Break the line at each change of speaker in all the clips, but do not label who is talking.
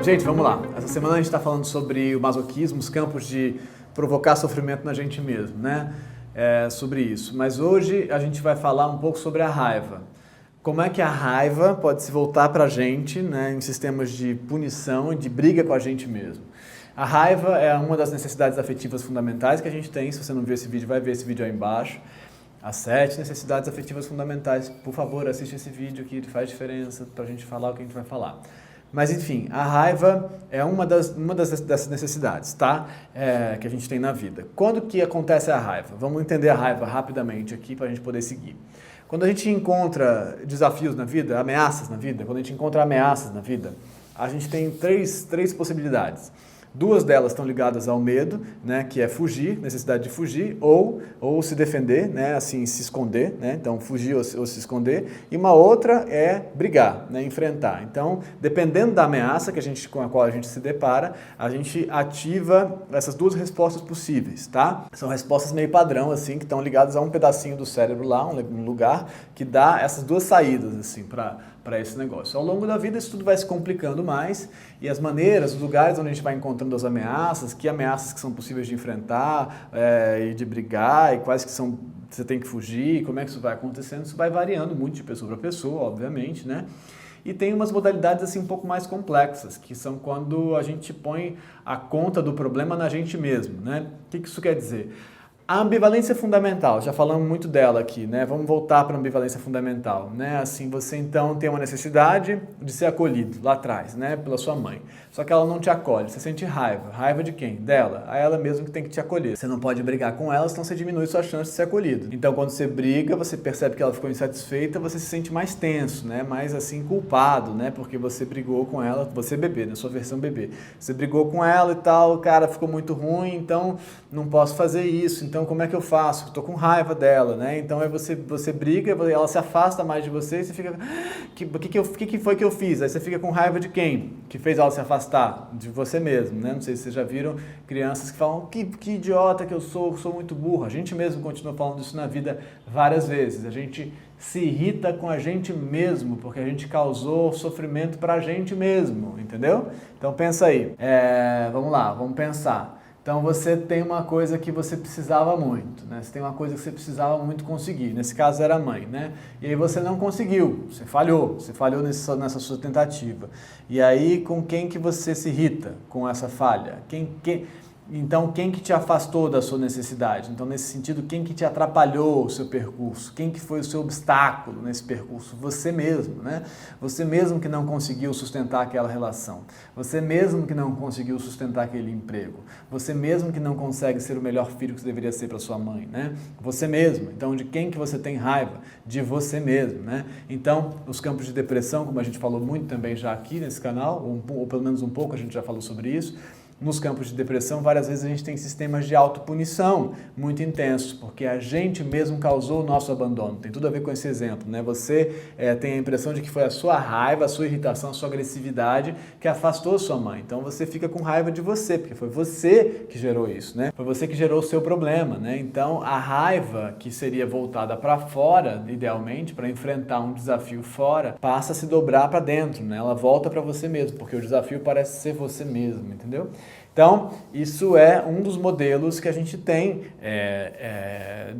Gente, vamos lá. Essa semana a gente está falando sobre o masoquismo, os campos de provocar sofrimento na gente mesmo, né? Sobre isso. Mas hoje a gente vai falar um pouco sobre a raiva. Como é que a raiva pode se voltar para a gente, né, em sistemas de punição e de briga com a gente mesmo. A raiva é uma das necessidades afetivas fundamentais que a gente tem. Se você não viu esse vídeo, vai ver esse vídeo aí embaixo. As 7 necessidades afetivas fundamentais. Por favor, assiste esse vídeo que faz diferença para a gente falar o que a gente vai falar. Mas enfim, a raiva é uma dessas necessidades, tá? Que a gente tem na vida. Quando que acontece a raiva? Vamos entender a raiva rapidamente aqui para a gente poder seguir. Quando a gente encontra desafios na vida, ameaças na vida, quando a gente encontra ameaças na vida, a gente tem três possibilidades. 2 delas estão ligadas ao medo, né, que é fugir, necessidade de fugir, ou se defender, né, assim, se esconder, né, então fugir ou se esconder, e uma outra é brigar, né, enfrentar. Então, dependendo da ameaça com a qual a gente se depara, a gente ativa essas 2 respostas possíveis, tá? São respostas meio padrão, assim, que estão ligadas a um pedacinho do cérebro lá, um lugar que dá essas 2 saídas, assim, para esse negócio. Ao longo da vida isso tudo vai se complicando mais e as maneiras, os lugares onde a gente vai encontrando as ameaças, que ameaças que são possíveis de enfrentar e de brigar e quais que são você tem que fugir, como é que isso vai acontecendo, isso vai variando muito de pessoa para pessoa, obviamente, né? E tem umas modalidades assim um pouco mais complexas, que são quando a gente põe a conta do problema na gente mesmo, né? O que isso quer dizer? A ambivalência fundamental, já falamos muito dela aqui, né? Vamos voltar para a ambivalência fundamental, né? Assim, você então tem uma necessidade de ser acolhido lá atrás, né? Pela sua mãe. Só que ela não te acolhe, você sente raiva. Raiva de quem? Dela. A ela mesmo que tem que te acolher. Você não pode brigar com ela, senão você diminui sua chance de ser acolhido. Então, quando você briga, você percebe que ela ficou insatisfeita, você se sente mais tenso, né? Mais assim, culpado, né? Porque você brigou com ela, você bebê, na sua versão bebê. Você brigou com ela e tal, cara, ficou muito ruim, então não posso fazer isso. Então, como é que eu faço? Estou com raiva dela, né? Então, aí você briga, ela se afasta mais de você e você fica... O que foi que eu fiz? Aí você fica com raiva de quem? Que fez ela se afastar? De você mesmo, né? Não sei se vocês já viram crianças que falam que idiota que eu sou muito burro. A gente mesmo continua falando isso na vida várias vezes. A gente se irrita com a gente mesmo, porque a gente causou sofrimento pra gente mesmo, entendeu? Então pensa aí. Vamos lá, vamos pensar. Então você tem uma coisa que você precisava muito, né? Você tem uma coisa que você precisava muito conseguir, nesse caso era a mãe, né? E aí você não conseguiu, você falhou nessa sua tentativa. E aí com quem que você se irrita com essa falha? Então, quem que te afastou da sua necessidade? Então, nesse sentido, quem que te atrapalhou o seu percurso? Quem que foi o seu obstáculo nesse percurso? Você mesmo, né? Você mesmo que não conseguiu sustentar aquela relação. Você mesmo que não conseguiu sustentar aquele emprego. Você mesmo que não consegue ser o melhor filho que você deveria ser para sua mãe, né? Você mesmo. Então, de quem que você tem raiva? De você mesmo, né? Então, os campos de depressão, como a gente falou muito também já aqui nesse canal, ou pelo menos um pouco a gente já falou sobre isso. Nos campos de depressão, várias vezes a gente tem sistemas de autopunição muito intensos, porque a gente mesmo causou o nosso abandono. Tem tudo a ver com esse exemplo, né? Você tem a impressão de que foi a sua raiva, a sua irritação, a sua agressividade que afastou sua mãe. Então você fica com raiva de você, porque foi você que gerou isso, né? Foi você que gerou o seu problema, né? Então a raiva que seria voltada para fora, idealmente, para enfrentar um desafio fora, passa a se dobrar para dentro, né? Ela volta para você mesmo, porque o desafio parece ser você mesmo, entendeu? Então, isso é um dos modelos que a gente tem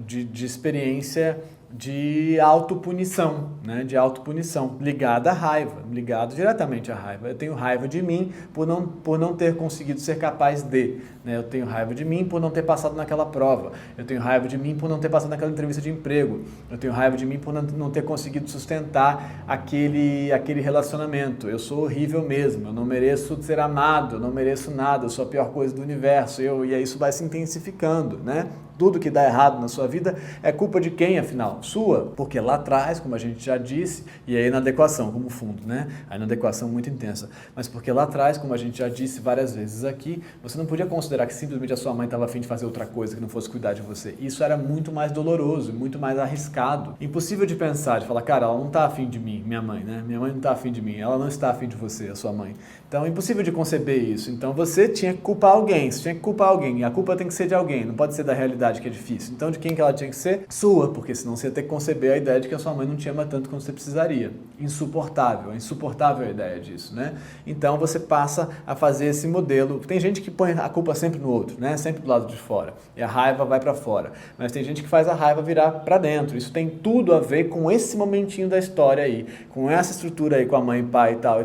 de experiência de autopunição, né? De autopunição, ligada à raiva, ligado diretamente à raiva. Eu tenho raiva de mim por não ter conseguido ser capaz de, né? Eu tenho raiva de mim por não ter passado naquela prova. Eu tenho raiva de mim por não ter passado naquela entrevista de emprego. Eu tenho raiva de mim por não ter conseguido sustentar aquele relacionamento. Eu sou horrível mesmo, eu não mereço ser amado, eu não mereço nada, eu sou a pior coisa do universo. E aí isso vai se intensificando, né? Tudo que dá errado na sua vida é culpa de quem, afinal? Sua. Porque lá atrás, como a gente já disse, e aí na adequação, como fundo, né? Aí na adequação muito intensa. Mas porque lá atrás, como a gente já disse várias vezes aqui, você não podia considerar que simplesmente a sua mãe estava a fim de fazer outra coisa que não fosse cuidar de você. Isso era muito mais doloroso, muito mais arriscado. Impossível de pensar, de falar, cara, ela não está a fim de mim, minha mãe, né? Minha mãe não está a fim de mim, ela não está a fim de você, a sua mãe. Então, é impossível de conceber isso. Então, você tinha que culpar alguém, você tinha que culpar alguém, e a culpa tem que ser de alguém, não pode ser da realidade necessidade que é difícil. Então de quem que ela tinha que ser? Sua, porque senão você ia ter que conceber a ideia de que a sua mãe não te ama tanto quanto você precisaria. Insuportável, é insuportável a ideia disso, né? Então você passa a fazer esse modelo. Tem gente que põe a culpa sempre no outro, né? Sempre do lado de fora. E a raiva vai para fora. Mas tem gente que faz a raiva virar para dentro. Isso tem tudo a ver com esse momentinho da história aí, com essa estrutura aí com a mãe, pai e tal.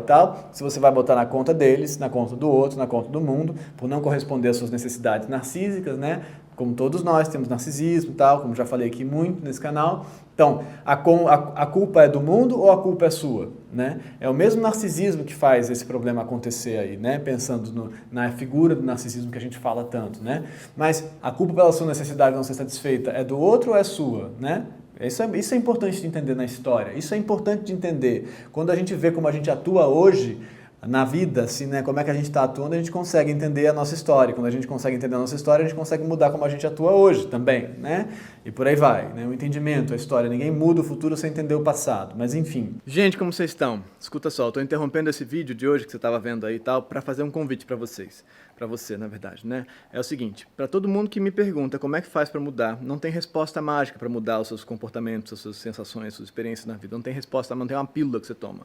Se você vai botar na conta deles, na conta do outro, na conta do mundo, por não corresponder às suas necessidades narcísicas, né? Como todos nós temos narcisismo e tal, como já falei aqui muito nesse canal. Então, a culpa é do mundo ou a culpa é sua? Né? É o mesmo narcisismo que faz esse problema acontecer aí, né? Pensando na figura do narcisismo que a gente fala tanto, né? Mas a culpa pela sua necessidade de não ser satisfeita é do outro ou é sua, né? Isso é importante de entender na história, isso é importante de entender. Quando a gente vê como a gente atua hoje, na vida, assim, né, como é que a gente está atuando, a gente consegue entender a nossa história. Quando a gente consegue entender a nossa história, a gente consegue mudar como a gente atua hoje também, né? E por aí vai, né? O entendimento, a história. Ninguém muda o futuro sem entender o passado, mas enfim. Gente, como vocês estão? Escuta só, eu tô interrompendo esse vídeo de hoje que você estava vendo aí e tal, para fazer um convite para vocês. Para você, na verdade, né? É o seguinte, para todo mundo que me pergunta como é que faz para mudar, não tem resposta mágica para mudar os seus comportamentos, as suas sensações, as suas experiências na vida. Não tem resposta, não tem uma pílula que você toma.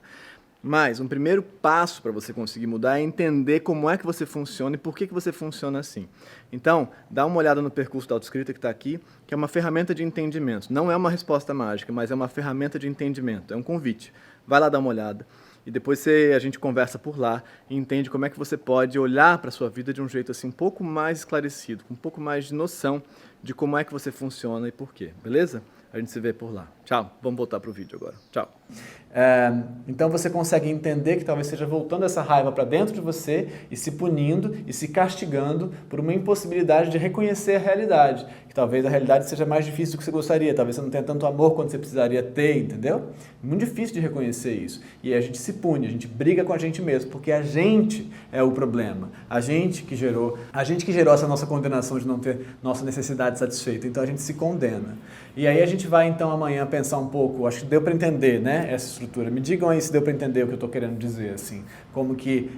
Mas um primeiro passo para você conseguir mudar é entender como é que você funciona e por que você funciona assim. Então, dá uma olhada no percurso da autoescrita que está aqui, que é uma ferramenta de entendimento. Não é uma resposta mágica, mas é uma ferramenta de entendimento. É um convite. Vai lá dar uma olhada. E depois a gente conversa por lá e entende como é que você pode olhar para a sua vida de um jeito assim um pouco mais esclarecido, com um pouco mais de noção de como é que você funciona e por quê. Beleza? A gente se vê por lá. Tchau. Vamos voltar para o vídeo agora. Tchau. Então você consegue entender que talvez seja voltando essa raiva para dentro de você e se punindo e se castigando por uma impossibilidade de reconhecer a realidade. Que talvez a realidade seja mais difícil do que você gostaria, talvez você não tenha tanto amor quanto você precisaria ter, entendeu? É muito difícil de reconhecer isso. E aí a gente se pune, a gente briga com a gente mesmo, porque a gente é o problema. A gente que gerou essa nossa condenação de não ter nossa necessidade satisfeita. Então a gente se condena. E aí a gente vai então amanhã pensar um pouco, acho que deu para entender, né, essa estrutura. Me digam aí se deu para entender o que eu estou querendo dizer, assim. Como que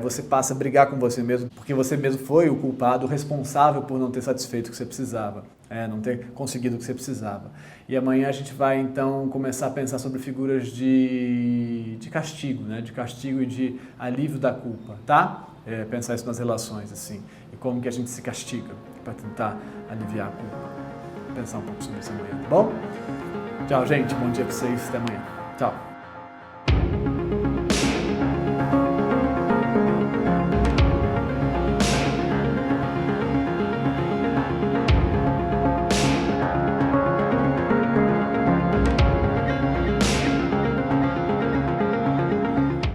você passa a brigar com você mesmo, porque você mesmo foi o culpado, o responsável por não ter satisfeito o que você precisava, não ter conseguido o que você precisava. E amanhã a gente vai então começar a pensar sobre figuras de castigo, né, de castigo e de alívio da culpa, tá? Pensar isso nas relações, assim, e como que a gente se castiga para tentar aliviar a culpa. Pensar um pouco sobre isso amanhã, tá bom? Tchau, gente. Bom dia para vocês. Até amanhã. Tchau.